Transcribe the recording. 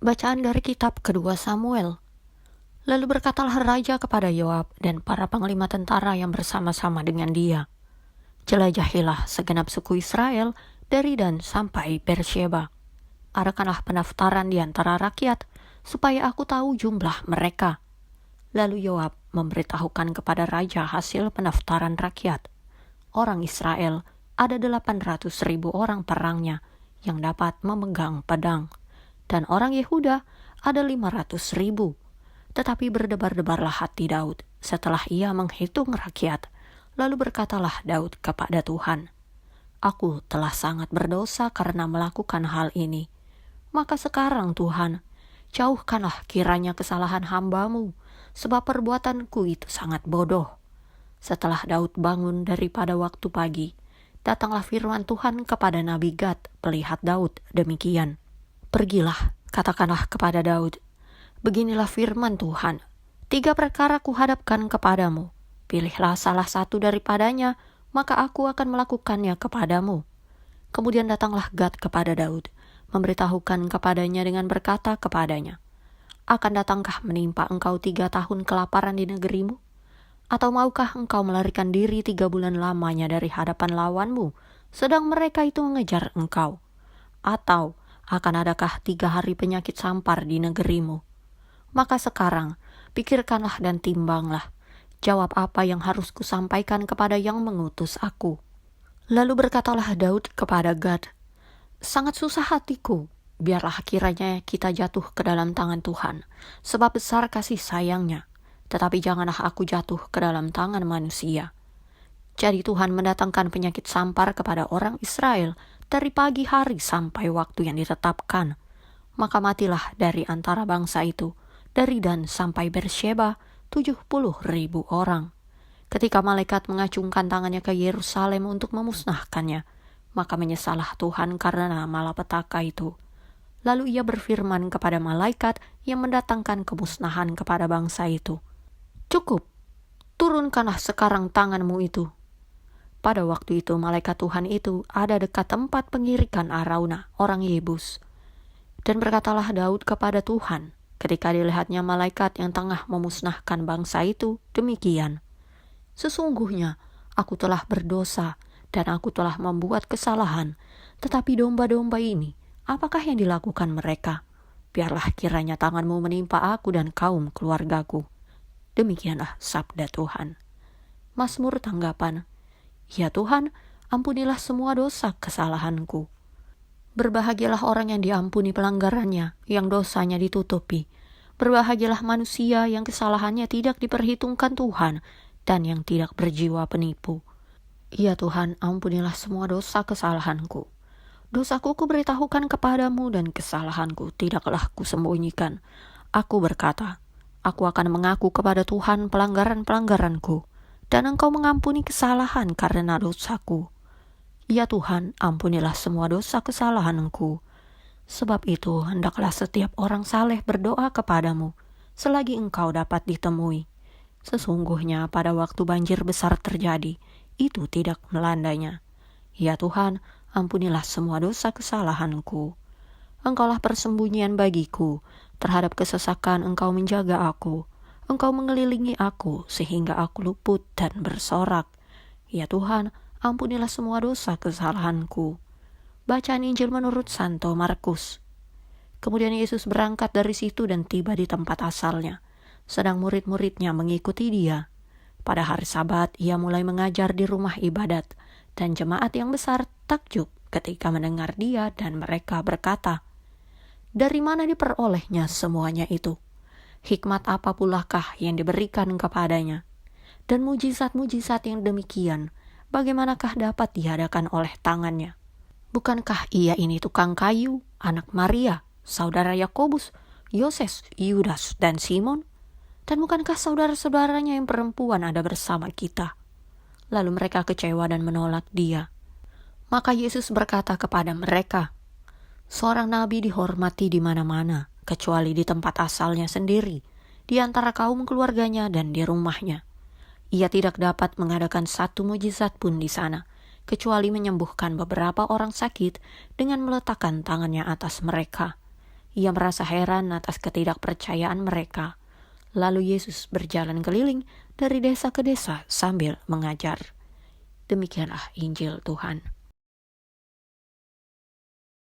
Bacaan dari kitab kedua Samuel. Lalu berkatalah raja kepada Yoab dan para panglima tentara yang bersama-sama dengan dia, "Jelajahilah segenap suku Israel dari Dan sampai Beersheba. Adakanlah pendaftaran di antara rakyat, supaya aku tahu jumlah mereka." Lalu Yoab memberitahukan kepada raja hasil pendaftaran rakyat. Orang Israel ada 800.000 orang perangnya yang dapat memegang pedang, dan orang Yehuda ada 500.000. Tetapi berdebar-debarlah hati Daud setelah ia menghitung rakyat. Lalu berkatalah Daud kepada Tuhan, "Aku telah sangat berdosa karena melakukan hal ini. Maka sekarang Tuhan, jauhkanlah kiranya kesalahan hamba-Mu, sebab perbuatanku itu sangat bodoh." Setelah Daud bangun daripada waktu pagi, datanglah firman Tuhan kepada Nabi Gad, pelihat Daud, demikian, "Pergilah, katakanlah kepada Daud, beginilah firman Tuhan, 3 perkara kuhadapkan kepadamu. Pilihlah salah satu daripadanya, maka aku akan melakukannya kepadamu." Kemudian datanglah Gad kepada Daud, memberitahukan kepadanya dengan berkata kepadanya, "Akan datangkah menimpa engkau 3 tahun kelaparan di negerimu? Atau maukah engkau melarikan diri 3 bulan lamanya dari hadapan lawanmu, sedang mereka itu mengejar engkau? Atau akan adakah 3 hari penyakit sampar di negerimu? Maka sekarang pikirkanlah dan timbanglah, jawab apa yang harus kusampaikan kepada yang mengutus aku." Lalu berkatalah Daud kepada Gad, "Sangat susah hatiku, biarlah kiranya kita jatuh ke dalam tangan Tuhan, sebab besar kasih sayangnya. Tetapi janganlah aku jatuh ke dalam tangan manusia." Jadi Tuhan mendatangkan penyakit sampar kepada orang Israel dari pagi hari sampai waktu yang ditetapkan. Maka matilah dari antara bangsa itu, dari Dan sampai Beersheba, 70.000 orang. Ketika malaikat mengacungkan tangannya ke Yerusalem untuk memusnahkannya, maka menyesallah Tuhan karena malapetaka itu. Lalu ia berfirman kepada malaikat yang mendatangkan kemusnahan kepada bangsa itu, "Cukup, turunkanlah sekarang tanganmu itu." Pada waktu itu malaikat Tuhan itu ada dekat tempat pengirikan Araunah, orang Yebus. Dan berkatalah Daud kepada Tuhan, ketika dilihatnya malaikat yang tengah memusnahkan bangsa itu, demikian, "Sesungguhnya aku telah berdosa dan aku telah membuat kesalahan, tetapi domba-domba ini, apakah yang dilakukan mereka? Biarlah kiranya tanganmu menimpa aku dan kaum keluargaku." Demikianlah sabda Tuhan. Mazmur tanggapan, "Ya Tuhan, ampunilah semua dosa kesalahanku." Berbahagialah orang yang diampuni pelanggarannya, yang dosanya ditutupi. Berbahagialah manusia yang kesalahannya tidak diperhitungkan Tuhan, dan yang tidak berjiwa penipu. Ya Tuhan, ampunilah semua dosa kesalahanku. Dosaku kuberitahukan kepadamu, dan kesalahanku tidaklah kusembunyikan. Aku berkata, aku akan mengaku kepada Tuhan pelanggaran-pelanggaranku, dan Engkau mengampuni kesalahan karena dosaku. Ya Tuhan, ampunilah semua dosa kesalahanku. Sebab itu, hendaklah setiap orang saleh berdoa kepadamu, selagi Engkau dapat ditemui. Sesungguhnya pada waktu banjir besar terjadi, itu tidak melandanya. Ya Tuhan, ampunilah semua dosa kesalahanku. Engkaulah persembunyian bagiku, terhadap kesesakan Engkau menjaga aku. Engkau mengelilingi aku, sehingga aku luput dan bersorak. Ya Tuhan, ampunilah semua dosa kesalahanku. Bacaan Injil menurut Santo Markus. Kemudian Yesus berangkat dari situ dan tiba di tempat asalnya, sedang murid-muridnya mengikuti dia. Pada hari Sabat ia mulai mengajar di rumah ibadat, dan jemaat yang besar takjub ketika mendengar dia, dan mereka berkata, "Dari mana diperolehnya semuanya itu? Hikmat apa pulakah yang diberikan kepadanya? Dan mujizat-mujizat yang demikian, bagaimanakah dapat diadakan oleh tangannya? Bukankah ia ini tukang kayu, anak Maria, saudara Yakobus, Yoses, Yudas, dan Simon? Dan bukankah saudara-saudaranya yang perempuan ada bersama kita?" Lalu mereka kecewa dan menolak dia. Maka Yesus berkata kepada mereka, "Seorang nabi dihormati di mana-mana, kecuali di tempat asalnya sendiri, di antara kaum keluarganya dan di rumahnya. Ia tidak dapat mengadakan satu mujizat pun di sana, kecuali menyembuhkan beberapa orang sakit dengan meletakkan tangannya atas mereka. Ia merasa heran atas ketidakpercayaan mereka. Lalu Yesus berjalan keliling dari desa ke desa sambil mengajar. Demikianlah Injil Tuhan.